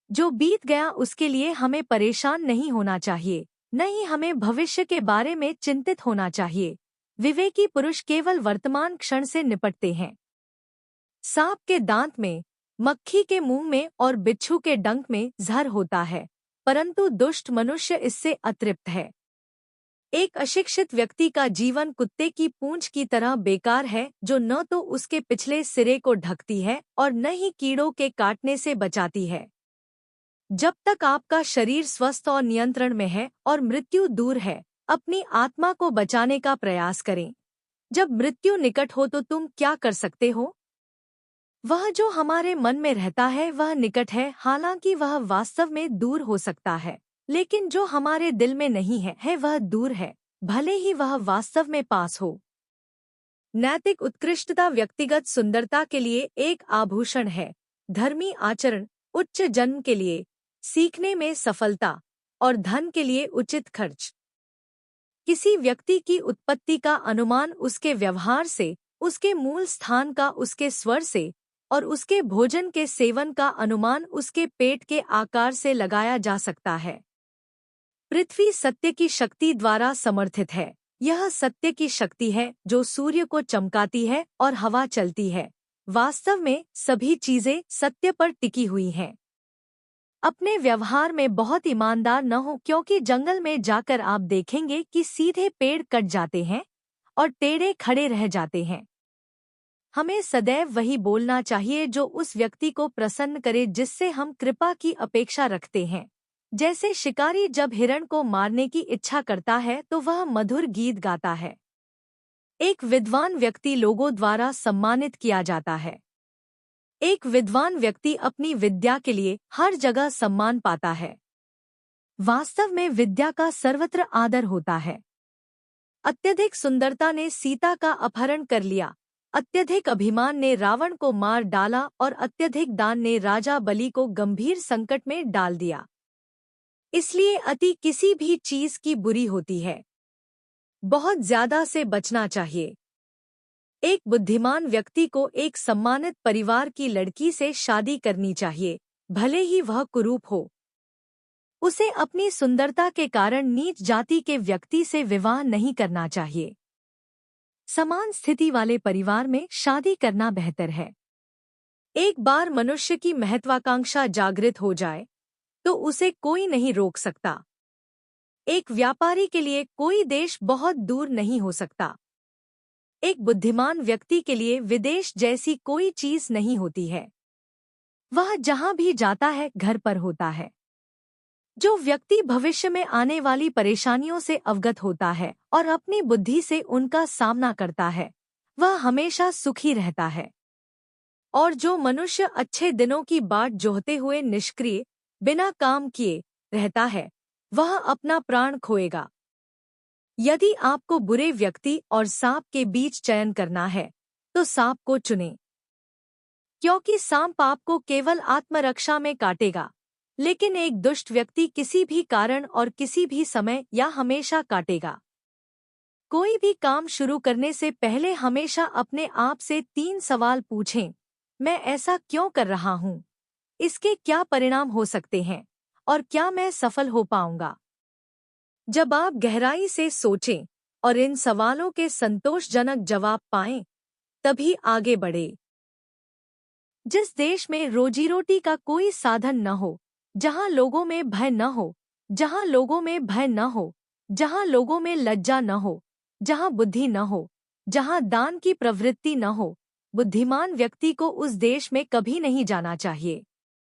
जो बीत गया उसके लिए हमें परेशान नहीं होना चाहिए, न ही हमें भविष्य के बारे में चिंतित होना चाहिए। विवेकी पुरुष केवल वर्तमान क्षण से निपटते हैं। सांप के दांत में, मक्खी के मुंह में और बिच्छू के डंक में जहर होता है, परंतु दुष्ट मनुष्य इससे अतृप्त है। एक अशिक्षित व्यक्ति का जीवन कुत्ते की पूंछ की तरह बेकार है, जो न तो उसके पिछले सिरे को ढकती है और न ही कीड़ों के काटने से बचाती है। जब तक आपका शरीर स्वस्थ और नियंत्रण में है और मृत्यु दूर है, अपनी आत्मा को बचाने का प्रयास करें। जब मृत्यु निकट हो तो तुम क्या कर सकते हो? वह जो हमारे मन में रहता है वह निकट है, हालांकि वह वास्तव में दूर हो सकता है, लेकिन जो हमारे दिल में नहीं है वह दूर है, भले ही वह वास्तव में पास हो। नैतिक उत्कृष्टता व्यक्तिगत सुंदरता के लिए एक आभूषण है। धर्मी आचरण, उच्च जन्म के लिए, सीखने में सफलता और धन के लिए उचित खर्च। किसी व्यक्ति की उत्पत्ति का अनुमान उसके व्यवहार से, उसके मूल स्थान का उसके स्वर से और उसके भोजन के सेवन का अनुमान उसके पेट के आकार से लगाया जा सकता है। पृथ्वी सत्य की शक्ति द्वारा समर्थित है। यह सत्य की शक्ति है जो सूर्य को चमकाती है और हवा चलती है। वास्तव में सभी चीजें सत्य पर टिकी हुई हैं। अपने व्यवहार में बहुत ईमानदार न हो, क्योंकि जंगल में जाकर आप देखेंगे कि सीधे पेड़ कट जाते हैं और टेढ़े खड़े रह जाते हैं। हमें सदैव वही बोलना चाहिए जो उस व्यक्ति को प्रसन्न करे जिससे हम कृपा की अपेक्षा रखते हैं। जैसे शिकारी जब हिरण को मारने की इच्छा करता है तो वह मधुर गीत गाता है। एक विद्वान व्यक्ति लोगों द्वारा सम्मानित किया जाता है। एक विद्वान व्यक्ति अपनी विद्या के लिए हर जगह सम्मान पाता है। वास्तव में विद्या का सर्वत्र आदर होता है। अत्यधिक सुंदरता ने सीता का अपहरण कर लिया, अत्यधिक अभिमान ने रावण को मार डाला और अत्यधिक दान ने राजा बलि को गंभीर संकट में डाल दिया। इसलिए अति किसी भी चीज की बुरी होती है। बहुत ज्यादा से बचना चाहिए। एक बुद्धिमान व्यक्ति को एक सम्मानित परिवार की लड़की से शादी करनी चाहिए, भले ही वह कुरूप हो। उसे अपनी सुंदरता के कारण नीच जाति के व्यक्ति से विवाह नहीं करना चाहिए। समान स्थिति वाले परिवार में शादी करना बेहतर है। एक बार मनुष्य की महत्वाकांक्षा जागृत हो जाए तो उसे कोई नहीं रोक सकता। एक व्यापारी के लिए कोई देश बहुत दूर नहीं हो सकता। एक बुद्धिमान व्यक्ति के लिए विदेश जैसी कोई चीज नहीं होती है। वह जहां भी जाता है घर पर होता है। जो व्यक्ति भविष्य में आने वाली परेशानियों से अवगत होता है और अपनी बुद्धि से उनका सामना करता है, वह हमेशा सुखी रहता है। और जो मनुष्य अच्छे दिनों की बाट जोहते हुए निष्क्रिय, बिना काम किए रहता है, वह अपना प्राण खोएगा। यदि आपको बुरे व्यक्ति और सांप के बीच चयन करना है, तो सांप को चुनें, क्योंकि सांप आपको केवल आत्मरक्षा में काटेगा, लेकिन एक दुष्ट व्यक्ति किसी भी कारण और किसी भी समय या हमेशा काटेगा। कोई भी काम शुरू करने से पहले हमेशा अपने आप से 3 सवाल पूछें। मैं ऐसा क्यों कर रहा हूँ? इसके क्या परिणाम हो सकते हैं? और क्या मैं सफल हो पाऊंगा? जब आप गहराई से सोचें और इन सवालों के संतोषजनक जवाब पाएं, तभी आगे बढ़े। जिस देश में रोजी रोटी का कोई साधन न हो, जहां लोगों में भय न हो, जहां लोगों में भय न हो, जहां लोगों में लज्जा न हो, जहां बुद्धि न हो, जहां दान की प्रवृत्ति न हो, बुद्धिमान व्यक्ति को उस देश में कभी नहीं जाना चाहिए।